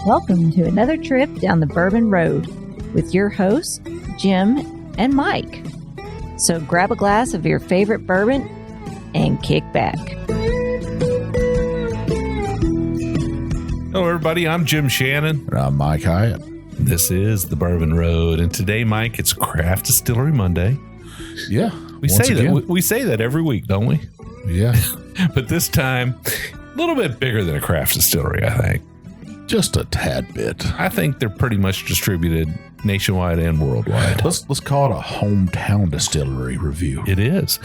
Welcome to another trip down the Bourbon Road with your hosts, Jim and Mike. So grab a glass of your favorite bourbon and kick back. Hello, everybody. I'm Jim Shannon. And I'm Mike Hyatt. This is the Bourbon Road. And today, Mike, it's Craft Distillery Monday. Yeah. We say that every week, don't we? Yeah. But this time, a little bit bigger than a craft distillery, I think. Just a tad bit. I think they're pretty much distributed nationwide and worldwide. Let's call it a hometown distillery review. It is.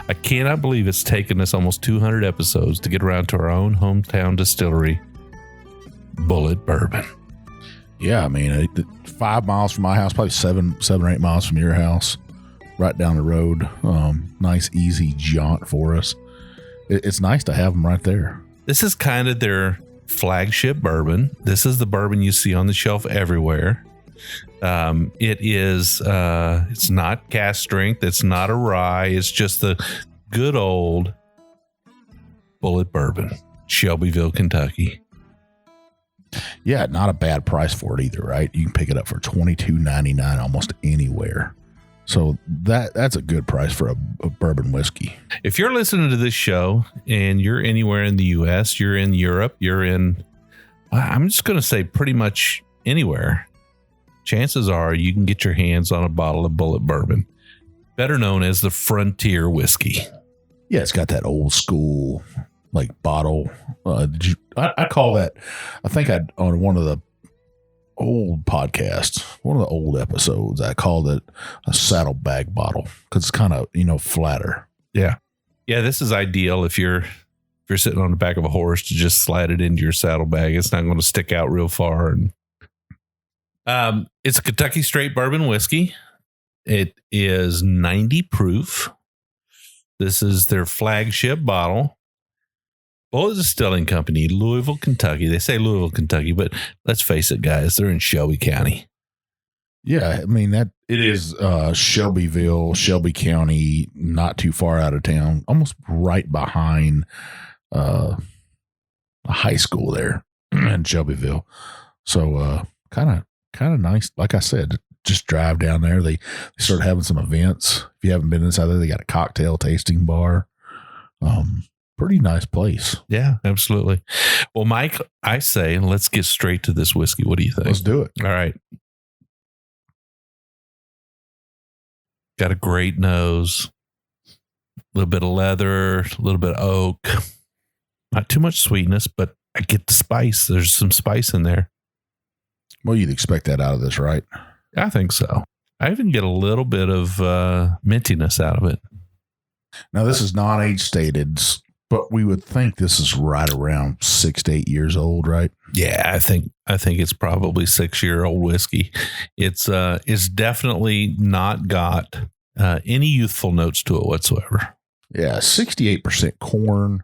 I cannot believe it's taken us almost 200 episodes to get around to our own hometown distillery, Bulleit Bourbon. Yeah, I mean, 5 miles from my house, probably seven or 8 miles from your house, right down the road. Nice, easy jaunt for us. It's nice to have them right there. This is kind of their flagship bourbon. This is the bourbon you see on the shelf everywhere. It's not cask strength. It's not a rye. It's just the good old Bulleit Bourbon, Shelbyville, Kentucky. Yeah, not a bad price for it either, right? You can pick it up for $22.99 almost anywhere. So that's a good price for a bourbon whiskey. If you're listening to this show and you're anywhere in the U.S., you're in Europe, I'm just going to say pretty much anywhere, chances are you can get your hands on a bottle of Bulleit Bourbon, better known as the Frontier Whiskey. Yeah, it's got that old school like bottle. I call that, I think on one of the old podcasts, one of the old episodes, I called it a saddlebag bottle because it's kind of, flatter. Yeah. This is ideal if you're sitting on the back of a horse to just slide it into your saddlebag. It's not going to stick out real far. And it's a Kentucky straight bourbon whiskey. It is 90 proof. This is their flagship bottle. Bulleit Distilling Company, Louisville, Kentucky. They say Louisville, Kentucky, but let's face it, guys, they're in Shelby County. Yeah, I mean, it is Shelbyville, Shelby County, not too far out of town, almost right behind a high school there in Shelbyville. So kind of nice. Like I said, just drive down there. They started having some events. If you haven't been inside there, they got a cocktail tasting bar. Pretty nice place. Yeah, absolutely. Well, Mike, I say let's get straight to this whiskey. What do you think? Let's do it. All right. Got a great nose, a little bit of leather, a little bit of oak. Not too much sweetness, but I get the spice. There's some spice in there. Well, you'd expect that out of this, right? I think so. I even get a little bit of mintiness out of it. Now, this is non-age stated, but we would think this is right around 6 to 8 years old, right? Yeah, I think it's probably 6-year-old whiskey. It's definitely not got any youthful notes to it whatsoever. Yeah, 68% corn,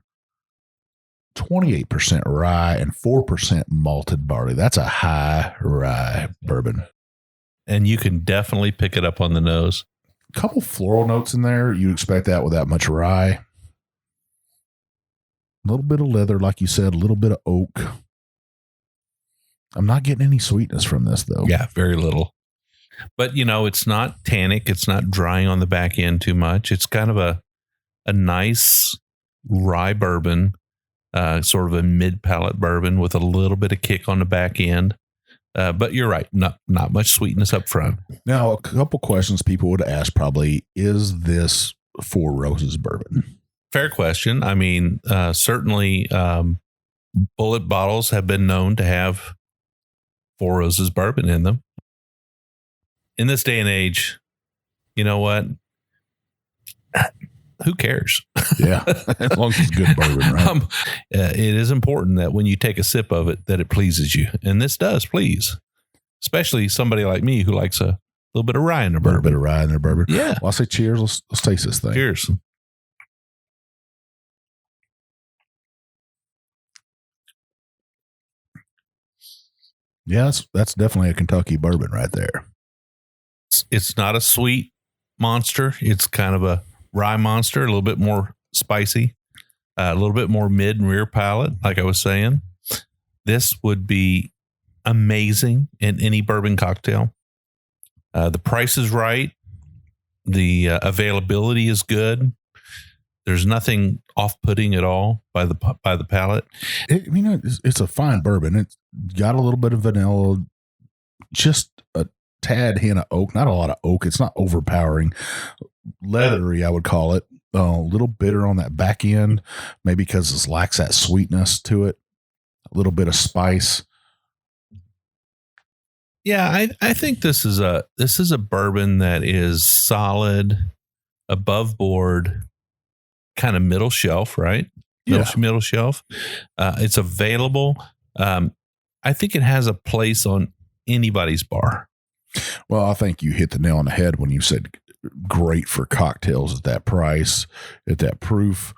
28% rye, and 4% malted barley. That's a high rye bourbon. And you can definitely pick it up on the nose. A couple floral notes in there. You expect that with that much rye. A little bit of leather, like you said, a little bit of oak. I'm not getting any sweetness from this, though. Yeah, very little. But, it's not tannic. It's not drying on the back end too much. It's kind of a nice rye bourbon, sort of a mid-palate bourbon with a little bit of kick on the back end. But you're right, not much sweetness up front. Now, a couple questions people would ask probably, is this Four Roses bourbon? Fair question. I mean, certainly Bulleit bottles have been known to have Four Roses bourbon in them. In this day and age, you know what? Who cares? Yeah, as long as it's good bourbon, right? It is important that when you take a sip of it, that it pleases you. And this does please, especially somebody like me who likes a little bit of rye in their bourbon. A little bit of rye in their bourbon. Yeah. Well, I'll say cheers. Let's taste this thing. Cheers. Yeah, that's definitely a Kentucky bourbon right there. It's not a sweet monster. It's kind of a rye monster, a little bit more spicy, a little bit more mid and rear palate, like I was saying. This would be amazing in any bourbon cocktail. The price is right. The availability is good. There's nothing off-putting at all by the palate. It's a fine bourbon. It's got a little bit of vanilla, just a tad hint of oak. Not a lot of oak. It's not overpowering. Leathery, I would call it. A little bitter on that back end, maybe because it lacks that sweetness to it. A little bit of spice. Yeah, I think this is a bourbon that is solid, above board, kind of middle shelf, right? Middle shelf. It's available. I think it has a place on anybody's bar. Well, I think you hit the nail on the head when you said great for cocktails at that price, at that proof.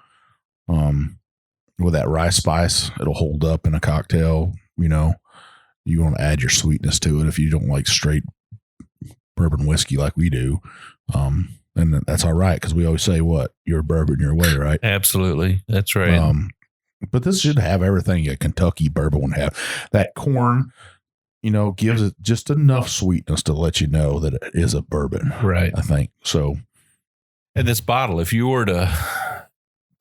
With that rye spice, it'll hold up in a cocktail. You want to add your sweetness to it if you don't like straight bourbon whiskey like we do. And that's all right, because we always say, what? You're a bourbon your way, right? Absolutely. That's right. But this should have everything a Kentucky bourbon would have. That corn, gives it just enough sweetness to let you know that it is a bourbon. Right. I think so. And this bottle, if you were to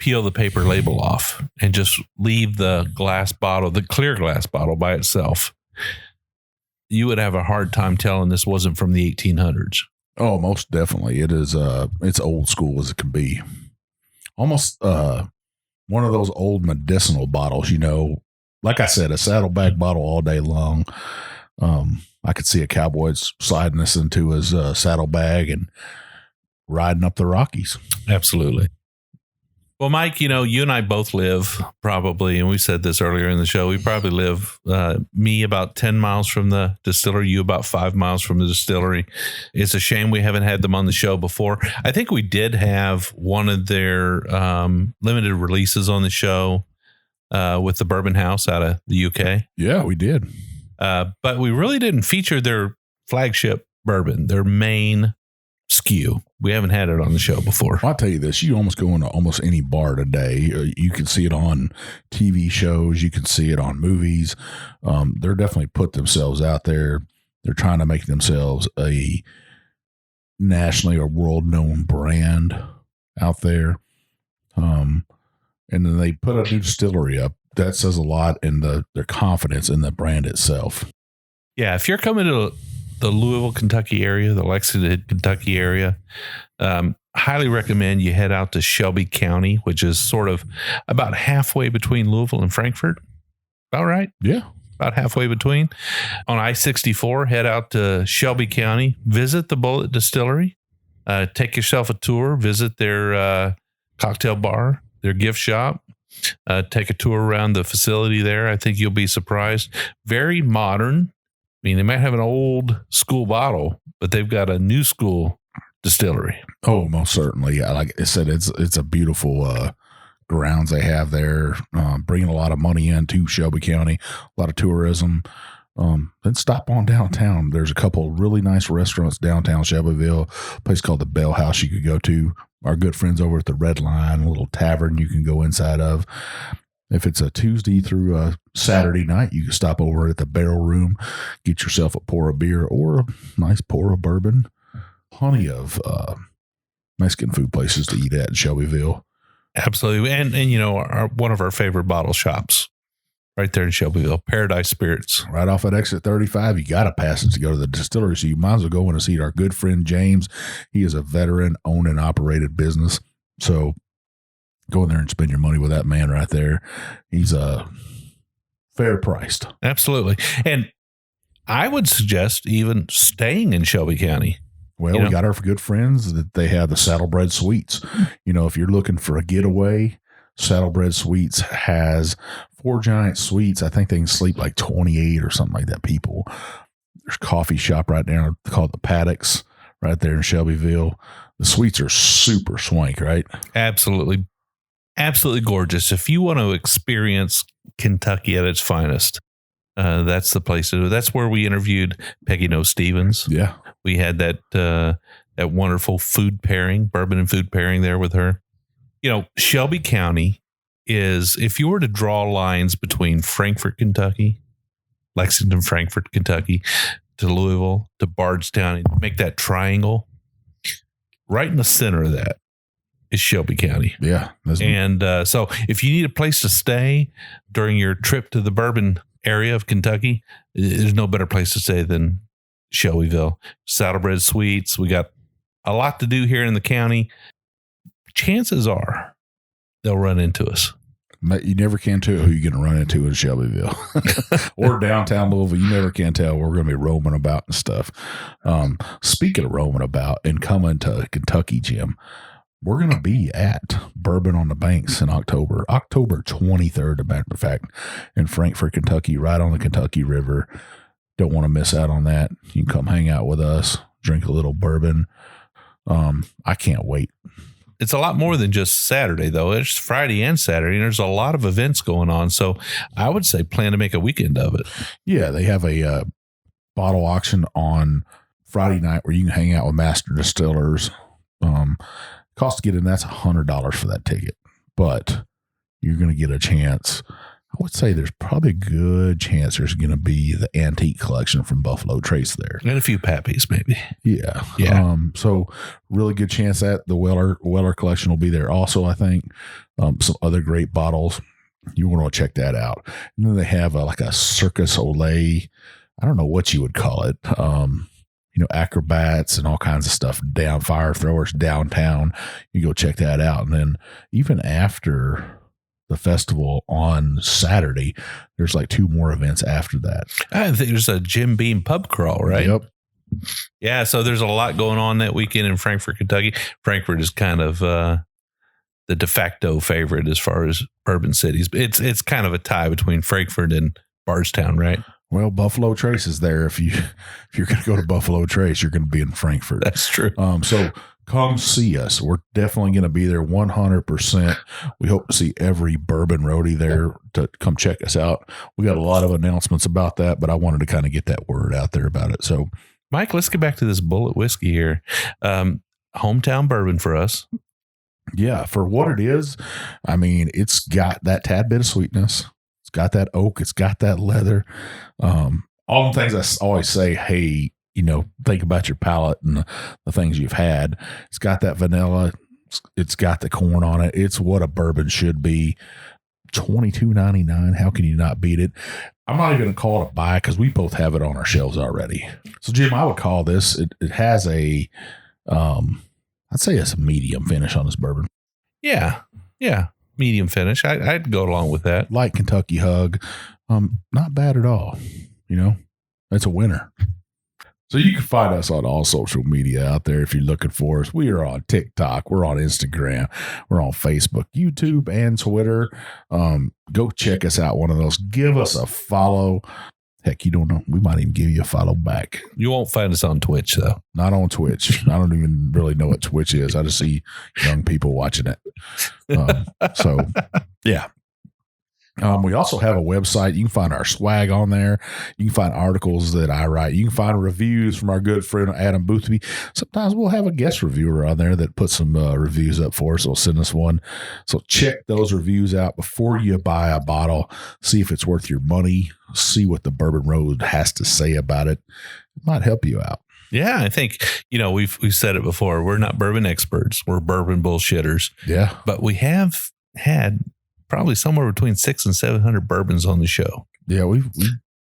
peel the paper label off and just leave the clear glass bottle by itself, you would have a hard time telling this wasn't from the 1800s. Oh, most definitely. It is. It's old school as it can be. Almost one of those old medicinal bottles. Like I said, a saddlebag bottle all day long. I could see a cowboy sliding this into his saddlebag and riding up the Rockies. Absolutely. Well, Mike, you and I both live probably, and we said this earlier in the show, we probably live, me about 10 miles from the distillery, you about 5 miles from the distillery. It's a shame we haven't had them on the show before. I think we did have one of their limited releases on the show with the Bourbon House out of the UK. Yeah, we did. But we really didn't feature their flagship bourbon, their main SKU. We haven't had it on the show before. I'll tell you this, you almost go into almost any bar today. You can see it on TV shows. You can see it on movies. They're definitely put themselves out there. They're trying to make themselves a nationally or world known brand out there. And then they put a new distillery up. That says a lot in their confidence in the brand itself. Yeah. If you're coming to the Louisville, Kentucky area, the Lexington, Kentucky area, highly recommend you head out to Shelby County, which is sort of about halfway between Louisville and Frankfort. About right? Yeah. About halfway between. On I-64, head out to Shelby County, visit the Bulleit Distillery, take yourself a tour, visit their cocktail bar, their gift shop, take a tour around the facility there. I think you'll be surprised. Very modern. I mean, they might have an old school bottle, but they've got a new school distillery. Oh, most certainly. Like I said, it's a beautiful grounds they have there, bringing a lot of money into Shelby County, a lot of tourism. Then stop on downtown. There's a couple of really nice restaurants downtown Shelbyville, a place called the Bell House you could go to. Our good friends over at the Red Line, a little tavern you can go inside of. If it's a Tuesday through a Saturday night, you can stop over at the Barrel Room, get yourself a pour of beer or a nice pour of bourbon. Plenty of Mexican food places to eat at in Shelbyville. Absolutely. And one of our favorite bottle shops right there in Shelbyville, Paradise Spirits. Right off at exit 35, you got to pass it to go to the distillery. So you might as well go in and see our good friend James. He is a veteran, owned and operated business. So go in there and spend your money with that man right there. He's fair priced. Absolutely. And I would suggest even staying in Shelby County. Well, we got our good friends that they have the Saddlebred Suites. If you're looking for a getaway, Saddlebred Suites has 4 giant suites. I think they can sleep like 28 or something like that people. There's a coffee shop right there called the Paddocks right there in Shelbyville. The suites are super swank, right? Absolutely. Absolutely gorgeous. If you want to experience Kentucky at its finest, that's the place to do. That's where we interviewed Peggy No Stevens. Yeah. We had that wonderful food pairing, bourbon and food pairing there with her. Shelby County is, if you were to draw lines between Frankfort, Kentucky, Lexington, Frankfort, Kentucky, to Louisville, to Bardstown, and make that triangle. Right in the center of that is Shelby County. Yeah. And so if you need a place to stay during your trip to the bourbon area of Kentucky, there's no better place to stay than Shelbyville. Saddlebred Suites. We got a lot to do here in the county. Chances are they'll run into us. You never can tell who you're going to run into in Shelbyville or downtown Louisville. You never can tell. We're going to be roaming about and stuff. Speaking of roaming about and coming to Kentucky, Jim, we're going to be at Bourbon on the Banks in October 23rd, as a matter of fact, in Frankfort, Kentucky, right on the Kentucky River. Don't want to miss out on that. You can come hang out with us, drink a little bourbon. I can't wait. It's a lot more than just Saturday, though. It's Friday and Saturday, and there's a lot of events going on. So I would say plan to make a weekend of it. Yeah, they have a bottle auction on Friday night where you can hang out with master distillers. Cost to get in, that's $100 for that ticket. But you're going to get a chance. I would say there's probably a good chance there's going to be the antique collection from Buffalo Trace there. And a few pappies, maybe. Yeah. Yeah. So really good chance that the Weller collection will be there also, I think. Some other great bottles. You want to check that out. And then they have like a Circus Olay. I don't know what you would call it. Acrobats and all kinds of stuff down, fire throwers downtown. You go check that out. And then even after the festival on Saturday, there's like 2 more events after that. I think there's a Jim Beam pub crawl, right? Yep. Yeah. So there's a lot going on that weekend in Frankfort, Kentucky. Frankfort is kind of the de facto favorite as far as bourbon cities. It's kind of a tie between Frankfort and Bardstown, right? Well, Buffalo Trace is there. If you're going to go to Buffalo Trace, you're going to be in Frankfort. That's true. So come see us. We're definitely going to be there 100%. We hope to see every bourbon roadie there to come check us out. We got a lot of announcements about that, but I wanted to kind of get that word out there about it. So, Mike, let's get back to this Bulleit whiskey here. Hometown bourbon for us. Yeah, for what it is, I mean, it's got that tad bit of sweetness. It's got that oak. It's got that leather. All the things I always say, hey, think about your palate and the things you've had. It's got that vanilla. It's got the corn on it. It's what a bourbon should be. $22.99. How can you not beat it? I'm not even going to call it a buy because we both have it on our shelves already. So, Jim, I would call this, it has a, I'd say it's a medium finish on this bourbon. Yeah. Medium finish. I'd go along with that. Light Kentucky hug. Not bad at all. It's a winner. So you can find us on all social media out there if you're looking for us. We are on TikTok. We're on Instagram. We're on Facebook, YouTube, and Twitter. Go check us out. One of those. Give us a follow. Heck, you don't know. We might even give you a follow back. You won't find us on Twitch, though. Not on Twitch. I don't even really know what Twitch is. I just see young people watching it. So, yeah. We also have a website. You can find our swag on there. You can find articles that I write. You can find reviews from our good friend Adam Boothby. Sometimes we'll have a guest reviewer on there that puts some reviews up for us. They'll send us one. So check those reviews out before you buy a bottle. See if it's worth your money. See what the Bourbon Road has to say about it. It might help you out. Yeah, I think, we've said it before. We're not bourbon experts. We're bourbon bullshitters. Yeah. But we have had probably somewhere between 600 and 700 bourbons on the show. Yeah, we've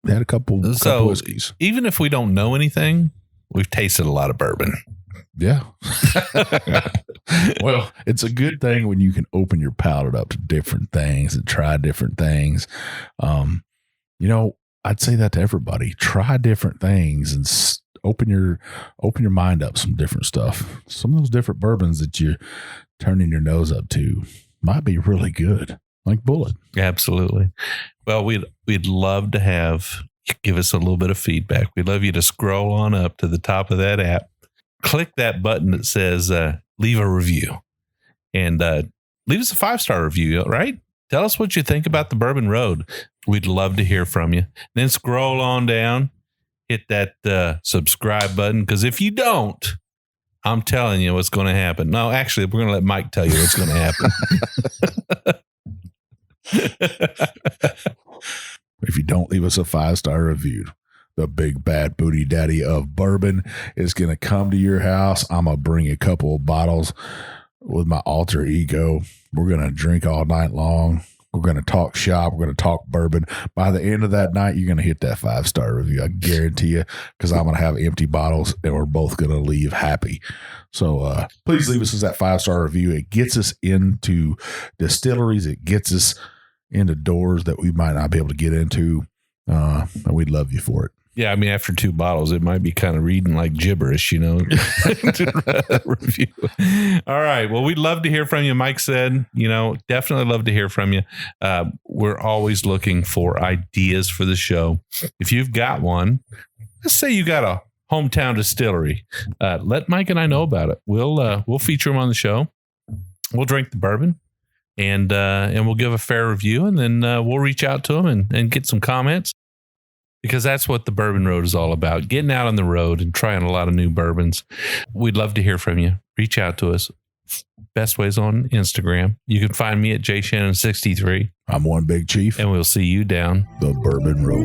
had a couple whiskeys. Even if we don't know anything, we've tasted a lot of bourbon. Yeah. Well, it's a good thing when you can open your palate up to different things and try different things. I'd say that to everybody. Try different things and open your mind up some different stuff. Some of those different bourbons that you're turning your nose up to might be really good. Like Bulleit. Absolutely. Well, we'd love to have you give us a little bit of feedback. We'd love you to scroll on up to the top of that app, click that button that says leave a review, and leave us a 5-star review, right? Tell us what you think about the Bourbon Road. We'd love to hear from you. Then scroll on down, hit that subscribe button, because if you don't, I'm telling you what's going to happen. No, actually, we're going to let Mike tell you what's going to happen. If you don't leave us a 5-star review, the big bad booty daddy of bourbon is going to come to your house. I'm going to bring a couple of bottles with my alter ego. We're going to drink all night long. We're going to talk shop. We're going to talk bourbon. By the end of that night, you're going to hit that 5-star review. I guarantee you, because I'm going to have empty bottles and we're both going to leave happy. So please leave us that 5-star review. It gets us into distilleries. It gets us into doors that we might not be able to get into. And we'd love you for it. Yeah, I mean, after 2 bottles, it might be kind of reading like gibberish, you know. Review. All right. Well, we'd love to hear from you. Mike said, definitely love to hear from you. We're always looking for ideas for the show. If you've got one, let's say you got a hometown distillery, let Mike and I know about it. We'll feature them on the show. We'll drink the bourbon and we'll give a fair review, and then we'll reach out to them and get some comments. Because that's what the Bourbon Road is all about. Getting out on the road and trying a lot of new bourbons. We'd love to hear from you. Reach out to us. Best ways on Instagram. You can find me at jshannon63. I'm One Big Chief. And we'll see you down the Bourbon Road.